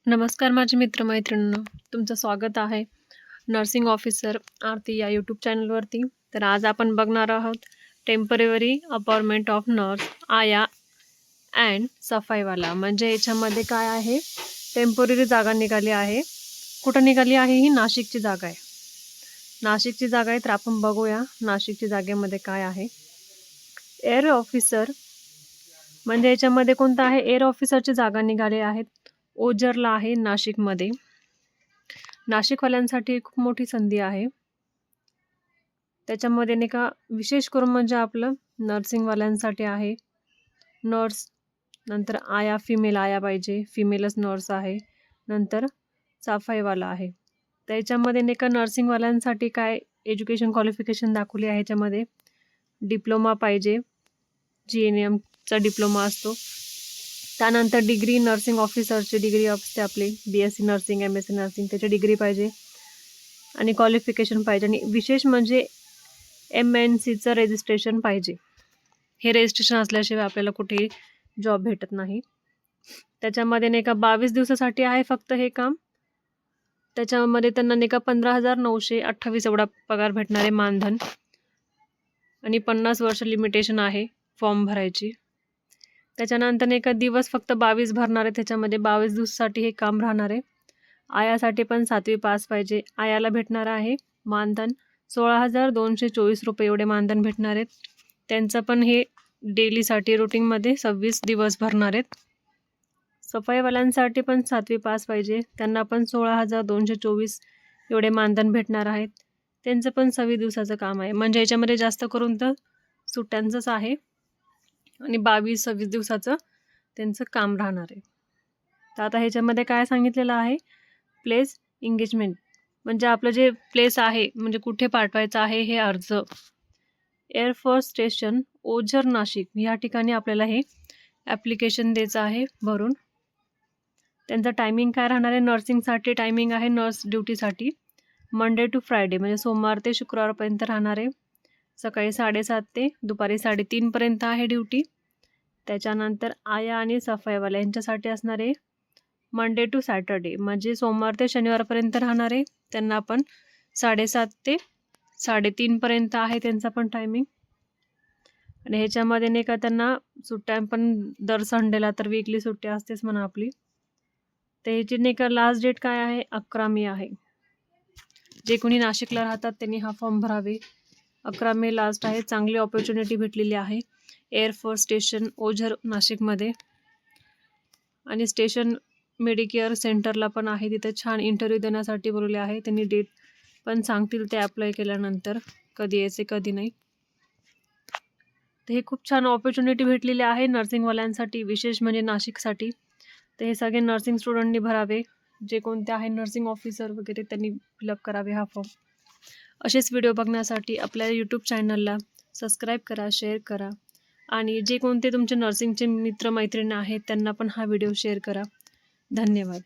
नमस्कार माझे मित्र-मैत्रिणींनो, तुमचं स्वागत आहे नर्सिंग ऑफिसर आरती या यूट्यूब चॅनलवरती. तर आज आपण बघणार आहोत टेम्पररी अपॉइंटमेंट ऑफ नर्स, आया अँड सफाईवाला. म्हणजे याच्यामध्ये काय आहे, टेम्पररी जागा निघाली आहे. कुठं निघाली आहे? ही नाशिकची जागा आहे. नाशिकची जागा आहे, तर आपण बघूया नाशिकची जागेमध्ये काय आहे. एअर ऑफिसर म्हणजे याच्यामध्ये कोणतं आहे? एअर ऑफिसरची जागा निघाली आहेत. ओझरला आहे नाशिकमध्ये. नाशिकवाल्यांसाठी खूप मोठी संधी आहे. त्याच्यामध्ये नाही का विशेष करून म्हणजे आपलं नर्सिंगवाल्यांसाठी आहे. नर्स, नंतर आया, फिमेल आया पाहिजे, फिमेलच नर्स आहे. नंतर सफाईवाला आहे. त्याच्यामध्ये नाही का नर्सिंगवाल्यांसाठी काय एज्युकेशन क्वालिफिकेशन दाखवली आहे. ह्याच्यामध्ये डिप्लोमा पाहिजे, GNMचा डिप्लोमा असतो. त्यानंतर डिग्री, नर्सिंग ऑफिसरची डिग्री असते आपली, BSc नर्सिंग, MSc नर्सिंग, त्याची डिग्री पाहिजे आणि क्वालिफिकेशन पाहिजे. आणि विशेष म्हणजे MNCचं रजिस्ट्रेशन पाहिजे. हे रजिस्ट्रेशन असल्याशिवाय आपल्याला कुठेही जॉब भेटत नाही. त्याच्यामध्ये नाही का 22 दिवसासाठी आहे फक्त हे काम. त्याच्यामध्ये त्यांना नाही का 15,928 एवढा पगार भेटणार आहे, मानधन. आणि 50 वर्ष लिमिटेशन आहे फॉर्म भरायची. त्याच्यानंतर नाही का दिवस फक्त 22 भरणार आहे. त्याच्यामध्ये 22 दिवसासाठी हे काम राहणार आहे. आयासाठी पण 7वी पास पाहिजे. आयाला भेटणार आहे मानधन 16,224 रुपये एवढे मानधन भेटणार आहेत. त्यांचं पण हे डेलीसाठी रुटीनमध्ये 26 दिवस भरणार आहेत. सफाईवाल्यांसाठी पण 7वी पास पाहिजे. त्यांना पण 16,224 एवढे मानधन भेटणार आहेत. त्यांचं पण 26 दिवसाचं काम आहे. म्हणजे याच्यामध्ये जास्त करून तर सुट्ट्यांचंच आहे आणि 22-26 दिवसाचं त्यांचं काम राहणार आहे. तर आता ह्याच्यामध्ये काय सांगितलेलं आहे, प्लेस एंगेजमेंट म्हणजे आपलं जे प्लेस आहे म्हणजे कुठे पाठवायचं आहे हे अर्ज. एअरफोर्स स्टेशन ओझर नाशिक या ठिकाणी आपल्याला हे ॲप्लिकेशन द्यायचं आहे भरून. त्यांचं टायमिंग काय राहणार आहे? नर्सिंगसाठी टायमिंग आहे, नर्स ड्युटीसाठी मंडे टू फ्रायडे म्हणजे सोमवार ते शुक्रवारपर्यंत राहणार आहे. सकाळी 7:30 ते दुपारी 3:30 पर्यंत आहे ड्युटी. त्याच्यानंतर आया आणि सफाईवाला यांच्यासाठी असणार आहे मंडे टू सॅटर्डे म्हणजे सोमवार ते शनिवारपर्यंत राहणार आहे. त्यांना पण 7:30 ते 3:30 पर्यंत आहे त्यांचा पण टायमिंग. आणि ह्याच्यामध्ये नाही का त्यांना सुट्ट्या पण दर संडेला तर वीकली सुट्टी असतेच म्हणा आपली. तर ह्याची नाही का लास्ट डेट काय आहे? 11 मे आहे. जे कोणी नाशिकला राहतात त्यांनी हा फॉर्म भरावे. 11 मे लास्ट आहे. चांगली ऑपॉर्च्युनिटी भेटलेली आहे एअरफोर्स स्टेशन ओझर नाशिकमध्ये. आणि स्टेशन मेडिकेअर सेंटरला पण आहे, तिथे छान इंटरव्ह्यू देण्यासाठी बोलवले आहे. त्यांनी डेट पण सांगतील ते अप्लाय केल्यानंतर कधी यायचे कधी नाही. तर हे खूप छान ऑपॉर्च्युनिटी भेटलेली आहे नर्सिंगवाल्यांसाठी, विशेष म्हणजे नाशिकसाठी. तर हे सगळे नर्सिंग स्टुडंटनी भरावे. जे कोणते आहे नर्सिंग ऑफिसर वगैरे त्यांनी फिलअप करावे हा फॉर्म. असेच व्हिडिओ बघण्यासाठी आपल्या यूट्यूब चॅनलला सबस्क्राईब करा, शेअर करा आणि जे कोणते तुमचे नर्सिंगचे मित्रमैत्रिणी आहेत त्यांना पण हा व्हिडिओ शेअर करा. धन्यवाद.